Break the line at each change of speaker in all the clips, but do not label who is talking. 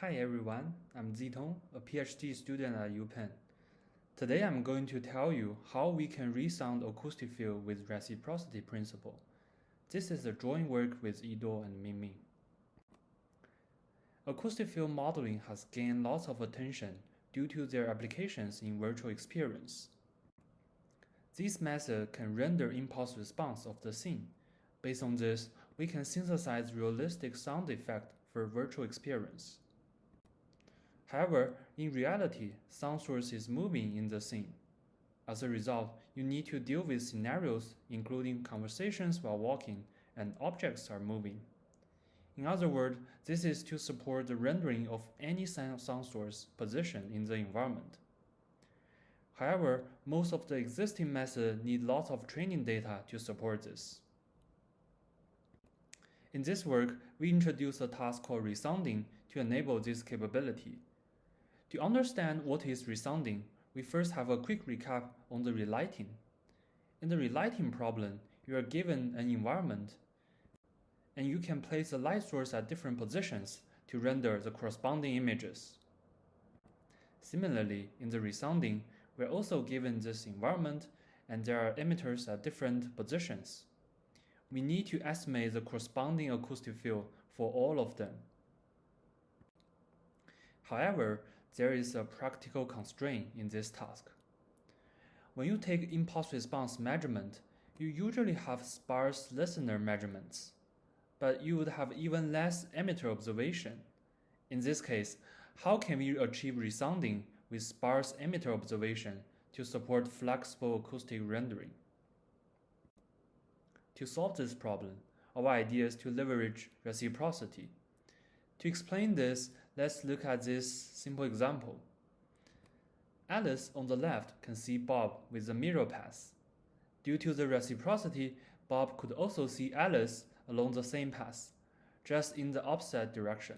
Hi everyone, I'm Zitong, a PhD student at UPenn. Today I'm going to tell you how we can resound acoustic field with reciprocity principle. This is a joint work with Yido and Mingming. Acoustic field modeling has gained lots of attention due to their applications in virtual experience. This method can render impulse response of the scene. Based on this, we can synthesize realistic sound effect for virtual experience. However, in reality, sound source is moving in the scene. As a result, you need to deal with scenarios including conversations while walking and objects are moving. In other words, this is to support the rendering of any sound source position in the environment. However, most of the existing methods need lots of training data to support this. In this work, we introduce a task called Resounding to enable this capability. To understand what is resounding, we first have a quick recap on the relighting. In the relighting problem, you are given an environment, and you can place the light source at different positions to render the corresponding images. Similarly, in the resounding, we are also given this environment, and there are emitters at different positions. We need to estimate the corresponding acoustic field for all of them. However, there is a practical constraint in this task. When you take impulse response measurement, you usually have sparse listener measurements, but you would have even less emitter observation. In this case, how can we achieve resounding with sparse emitter observation to support flexible acoustic rendering? To solve this problem, our idea is to leverage reciprocity. To explain this, let's look at this simple example. Alice on the left can see Bob with the mirror path. Due to the reciprocity, Bob could also see Alice along the same path, just in the opposite direction.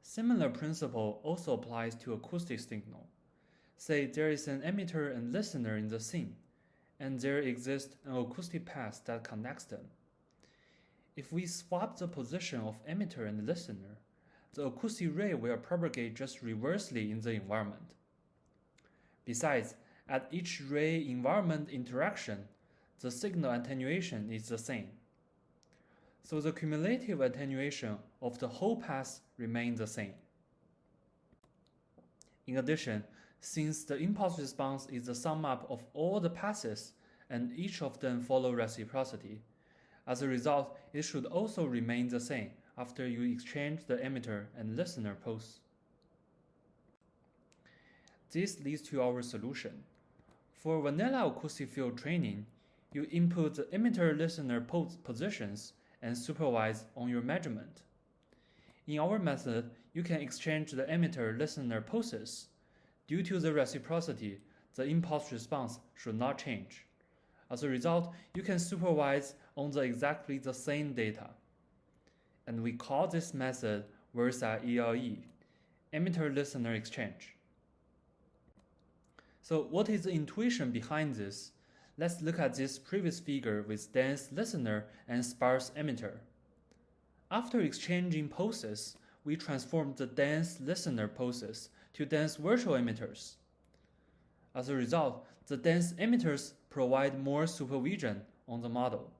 Similar principle also applies to acoustic signal. Say there is an emitter and listener in the scene, and there exists an acoustic path that connects them. If we swap the position of emitter and listener, the acoustic ray will propagate just reversely in the environment. Besides, at each ray-environment interaction, the signal attenuation is the same. So the cumulative attenuation of the whole path remains the same. In addition, since the impulse response is the sum up of all the passes and each of them follow reciprocity, as a result, it should also remain the same after you exchange the emitter and listener pose. This leads to our solution. For vanilla acoustic field training, you input the emitter-listener positions and supervise on your measurement. In our method, you can exchange the emitter-listener poses. Due to the reciprocity, the impulse response should not change. As a result, you can supervise on exactly the same data. And we call this method VersaELE, emitter-listener exchange. So what is the intuition behind this? Let's look at this previous figure with dense listener and sparse emitter. After exchanging poses, we transformed the dense listener poses to dense virtual emitters. As a result, the dense emitters provide more supervision on the model.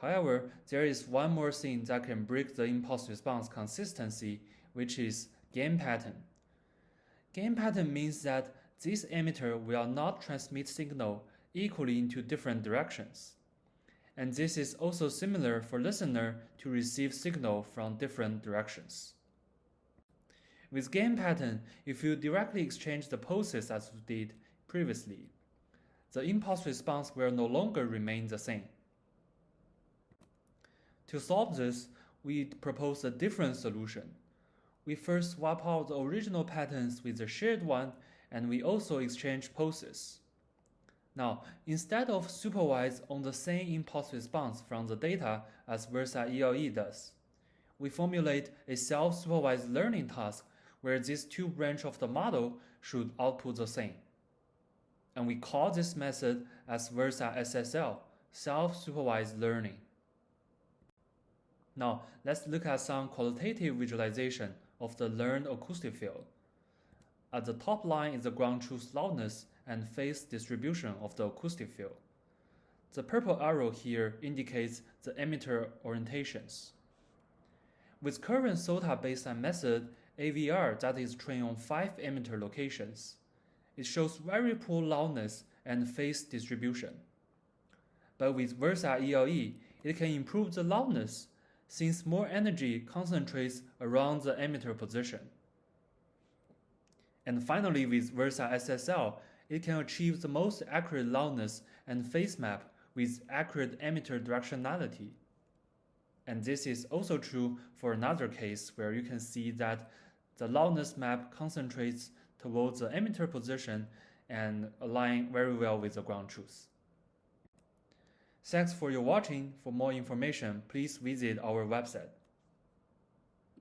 However, there is one more thing that can break the impulse response consistency, which is gain pattern. Gain pattern means that this emitter will not transmit signal equally into different directions. And this is also similar for listener to receive signal from different directions. With gain pattern, if you directly exchange the poses as we did previously, the impulse response will no longer remain the same. To solve this, we propose a different solution. We first swap out the original patterns with the shared one, and we also exchange poses. Now, instead of supervise on the same impulse response from the data as VersaELE does, we formulate a self-supervised learning task where these two branches of the model should output the same. And we call this method as VersaSSL, self-supervised learning. Now, let's look at some qualitative visualization of the learned acoustic field. At the top line is the ground truth loudness and phase distribution of the acoustic field. The purple arrow here indicates the emitter orientations. With current SOTA baseline method, AVR that is trained on 5 emitter locations, it shows very poor loudness and phase distribution. But with Versa ELE, it can improve the loudness since more energy concentrates around the emitter position. And finally, with Versa SSL, it can achieve the most accurate loudness and phase map with accurate emitter directionality. And this is also true for another case where you can see that the loudness map concentrates towards the emitter position and align very well with the ground truth. Thanks for your watching. For more information, please visit our website.